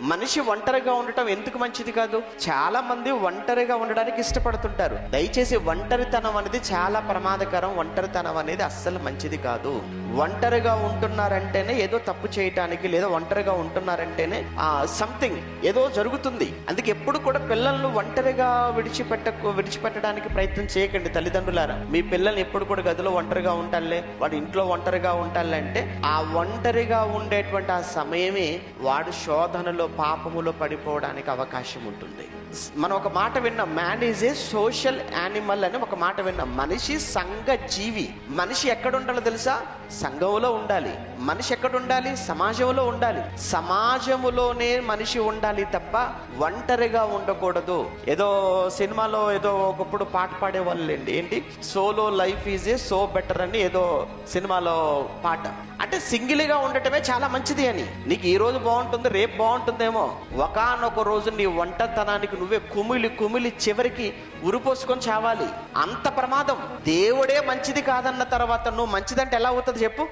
మనిషి ఒంటరిగా ఉండటం ఎందుకు మంచిది కాదు? చాలా మంది ఒంటరిగా ఉండడానికి ఇష్టపడుతుంటారు. దయచేసి ఒంటరితనం అనేది చాలా ప్రమాదకరం. ఒంటరితనం అనేది అస్సలు మంచిది కాదు. ఒంటరిగా ఉంటున్నారంటేనే ఏదో తప్పు చేయటానికి, లేదా ఒంటరిగా ఉంటున్నారంటేనే సంథింగ్ ఏదో జరుగుతుంది. అందుకే ఎప్పుడు కూడా పిల్లలను ఒంటరిగా విడిచిపెట్టడానికి ప్రయత్నం చేయకండి తల్లిదండ్రులారా. మీ పిల్లల్ని ఎప్పుడు కూడా గదిలో ఒంటరిగా ఉంటాలే, వాడు ఇంట్లో ఒంటరిగా ఉంటాలే అంటే ఆ ఒంటరిగా ఉండేటువంటి ఆ సమయమే వాడు శోధనలో, పాపములో పడిపోవడానికి అవకాశం ఉంటుంది. మనం ఒక మాట విన్నాం, man is a social animal అని ఒక మాట విన్నాం. మనిషి సంఘ జీవి. మనిషి ఎక్కడ ఉండాలో తెలుసా? సంఘంలో ఉండాలి. మనిషి ఎక్కడ ఉండాలి? సమాజంలో ఉండాలి. సమాజంలోనే మనిషి ఉండాలి తప్ప ఒంటరిగా ఉండకూడదు. ఏదో సినిమాలో ఏదో ఒకప్పుడు పాట పాడేవాళ్ళండి, ఏంటి solo life is a so better అని ఏదో సినిమాలో పాట. అంటే సింగిల్గా ఉండటమే చాలా మంచిది అని. నీకు ఈ రోజు బాగుంటుంది, రేపు బాగుంటుందేమో, ఒకానొక రోజు నీ ఒంటరితనానికి నువ్వే కుమిలి చివరికి ఉరిపోసుకొని చావాలి. అంత ప్రమాదం. దేవుడే మంచిది కాదన్న తర్వాత నువ్వు మంచిదంటే ఎలా అవుతుంది చెప్పు?